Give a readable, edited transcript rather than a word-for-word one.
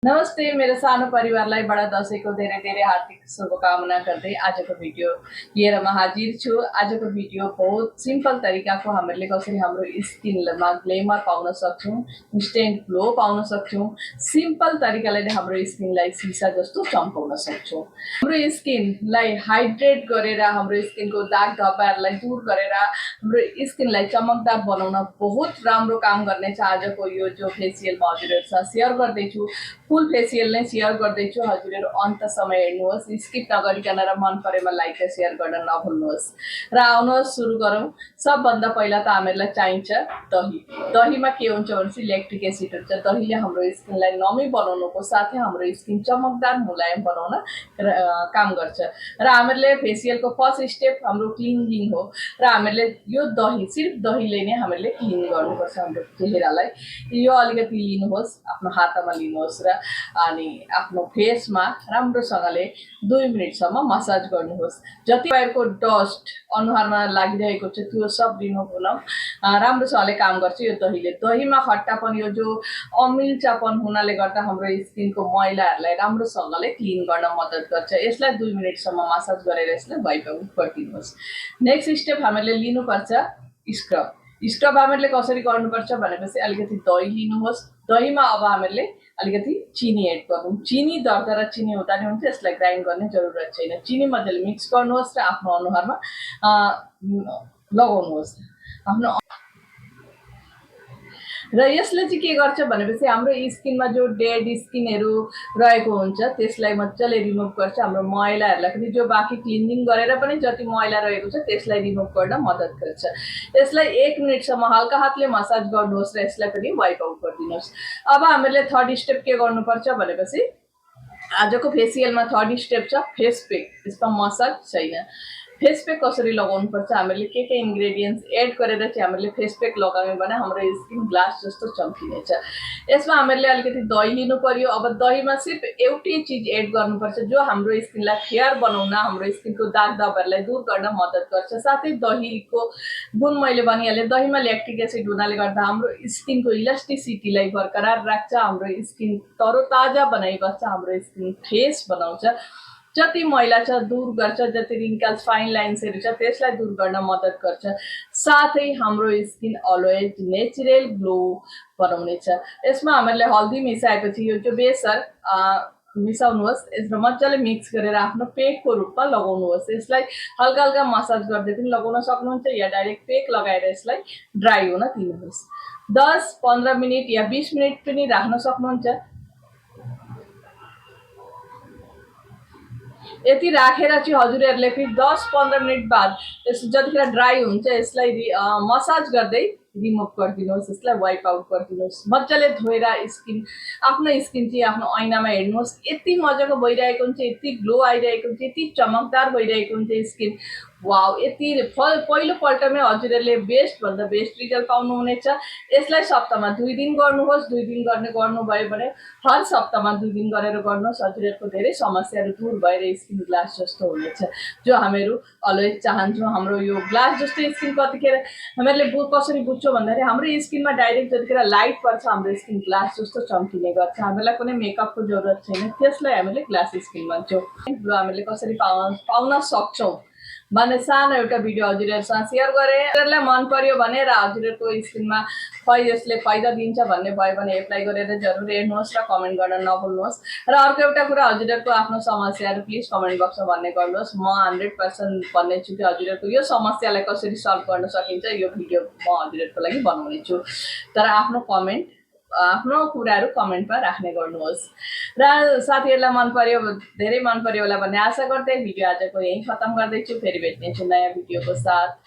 नमस्ते मेरो सानो परिवारलाई बडा दशैंको धेरै धेरै हार्दिक शुभकामना गर्दै आजको भिडियो लिएर म हाजिर छु। आजको भिडियो बहुत सिम्पल तरिकाको हामीले कसरी हाम्रो स्किनमा ग्लेमर पाउन सक्छौं, इन्स्टेन्ट ग्लो पाउन सक्छौं, सिम्पल तरिकाले नै हाम्रो स्किनलाई सिसा जस्तो चम्काउन सक्छौं। हाम्रो स्किनलाई हाइड्रेट गरेर हाम्रो स्किनको दाग धब्बाहरूलाई दूर गरेर हाम्रो स्किनलाई चमकदार बनाउन बहुत राम्रो काम गर्नेछ। आजको यो जो फेसियल म हजुरहरुसँग शेयर गर्दैछु फुल फेसियल नै शेयर गर्दैछु। हजुरहरु अन्तसम्म हेर्नुहोस्, स्किप नगरिकन र मन परेमा लाइक र शेयर गर्न नभुल्नुहोस्। र आउनुहोस् सुरु गरौँ। सबभन्दा पहिला त हामीलाई चाहिन्छ दही। दहीमा के हुन्छ भनेपछि ल्याक्टिक एसिड हुन्छ। दहीले हाम्रो स्किनलाई नमी बनाउनुको साथै हाम्रो स्किन चमकदार मुलायम बनाउन काम गर्छ। र हामीले फेसियलको फर्स्ट स्टेप हाम्रो क्लिनिङ हो र हामीले यो दही सिर्फ दहीले नै हामीले क्लिन गर्नुपर्छ हाम्रो चेहरालाई। यो अलिकति लिनुहोस्, आफ्नो हातमा लिनुहोस् र अनि आफ्नो फेसमा राम्रोसँगले 2 मिनेटसम्म मसाज गर्नुहोस्। जति बाहिरको डस्ट अनुहारमा लागिरहेको छ त्यो सब रिमुभ हुन राम्रोसँगले काम गर्छ यो दहीले। दहीमा खट्टापन यो जो अमिलचापन हुनाले गर्दा हाम्रो स्किनको मैलाहरूलाई राम्रोसँगले क्लिन गर्न मद्दत गर्छ। यसलाई 2 मिनेटसम्म मसाज गरेर यसलाई वाइप आउट गरिदिनुहोस्। नेक्स्ट स्टेप हामीले लिनुपर्छ स्क्रब। स्क्रब हामीले कसरी गर्नुपर्छ भनेपछि अलिकति दही लिनुहोस्। दहीमा अब हामीले अलिकति चिनी एड गर्नु। चिनी दरदरा चिनी हुँदा नि हुन्छ, यसलाई ग्राइन्ड गर्ने जरुरत छैन। चिनी मजाले मिक्स गर्नुहोस् र आफ्नो अनुहारमा लगाउनुहोस्। आफ्नो र यसले चाहिँ के गर्छ भनेपछि हाम्रो स्किनमा जो डेड स्किनहरू रहेको हुन्छ त्यसलाई मजाले रिमुभ गर्छ। हाम्रो मैलाहरूलाई पनि जो बाँकी क्लिनिङ गरेर पनि जति मैला रहेको छ त्यसलाई रिमुभ गर्न मद्दत गर्छ। यसलाई 1 मिनेटसम्म हल्का हातले मसाज गर्नुहोस् र यसलाई पनि वाइप आउट गरिदिनुहोस्। अब हामीले थर्ड स्टेप के गर्नुपर्छ भनेपछि आजको फेसियलमा थर्ड स्टेप छ फेस पैक। यसमा मसाज छैन। फेस पैक कसरी लगाउनुपर्छ, हामीले के इन्ग्रेडियन्ट्स एड गरेर चाहिँ हामीले फेस पैक लगायौँ भने हाम्रो स्किन ग्लास जस्तो चम्किनेछ। यसमा हामीले अलिकति दही लिनु पर्यो। अब दहीमा सिर्फ एउटै चिज एड गर्नुपर्छ जो हाम्रो स्किनलाई फेयर बनाउन, हाम्रो स्किनको दाग धब्बाहरूलाई दूर गर्न मद्दत गर्छ। साथै दहीको गुण मैले भनिहालेँ, दहीमा ल्याक्टिक एसिड हुनाले गर्दा हाम्रो स्किनको इलास्टिसिटीलाई बरकरार राख्छ, हाम्रो स्किन तरोताजा बनाइबस्छ, हाम्रो स्किन फ्रेस बनाउँछ, जति मैला छ दूर गर्छ, जति रिङ्कल्स फाइन लाइन्सहरू छ त्यसलाई दूर गर्न मद्दत गर्छ। साथै हाम्रो स्किन अलवेज नेचुरल ग्लो बनाउनेछ। यसमा हामीले हल्दी मिसाएपछि यो जो बेसर मिसाउनुहोस्। यसमा मजाले मिक्स गरेर आफ्नो पेकको रूपमा लगाउनुहोस्। यसलाई हल्का हल्का मसाज गर्दै पनि लगाउन सक्नुहुन्छ या डाइरेक्ट पेक लगाएर यसलाई ड्राई हुन दिनुहोस्। 10-15 मिनट या 20 मिनट पनि राख्न सक्नुहुन्छ। यति राखेर चाहिँ हजुरहरूले फेरि 10-15 मिनट बाद यस जतिखेर ड्राई हुन्छ यसलाई मसाज गर्दै रिमुभ गरिदिनुहोस्। यसलाई वाइप आउट गरिदिनुहोस्। मजाले धोएर स्किन आफ्नो स्किन चाहिँ आफ्नो ऐनामा हेर्नुहोस्। यति मजाको भइरहेको हुन्छ, यति ग्लो आइरहेको हुन्छ, यति चमकदार भइरहेको हुन्छ स्किन। वाउ, यति पहिलोपल्टमै हजुरहरूले बेस्ट भन्दा बेस्ट रिजल्ट पाउनुहुनेछ। यसलाई सप्ताहमा 2 दिन गर्नुहोस्। 2 दिन गर्नुभयो भने हर सप्ताहमा 2 दिन गरेर गर्नुहोस्। हजुरहरूको धेरै समस्याहरू दूर भएर स्किन ग्लास जस्तो हुनेछ जो हामीहरू अलवेज चाहन्छौँ। हाम्रो यो ग्लास जस्तो स्किन कतिखेर हामीहरूले कसरी बुझ्छौँ भन्दाखेरि हाम्रो स्किनमा डाइरेक्ट जतिखेर लाइट पर्छ हाम्रो स्किन ग्लास जस्तो चम्किने गर्छ। हामीलाई कुनै मेकअपको जरुरत छैन, त्यसलाई हामीले ग्लास स्किन भन्छौँ। हामीले कसरी पाउन सक्छौँ भन्ने सानो एउटा भिडियो हजुरहरूसँग शेयर गरेँ। हजुरहरूलाई मन पर्यो भने र हजुरहरूको स्किनमा यसले फाइदा दिन्छ भन्ने भयो भने एप्लाई गरेर जरुर हेर्नुहोस् र कमेन्ट गर्न नभुल्नुहोस्। र अर्को एउटा कुरा, हजुरहरूको आफ्नो समस्याहरू प्लिज कमेन्ट बक्समा भन्ने गर्नुहोस्। म 100% भन्नेछु कि हजुरहरूको यो समस्यालाई कसरी सल्भ गर्न सकिन्छ यो भिडियो म हजुरहरूको लागि बनाउने छु। तर आफ्नो कमेन्ट, आफ्नो कुराहरू कमेन्टमा राख्ने गर्नुहोस्। र साथीहरूलाई मन पर्यो, धेरै मन पर्यो होला भन्ने आशा गर्दै भिडियो आजको यहीँ खतम गर्दैछु। फेरि भेट्नेछु नयाँ भिडियोको साथ।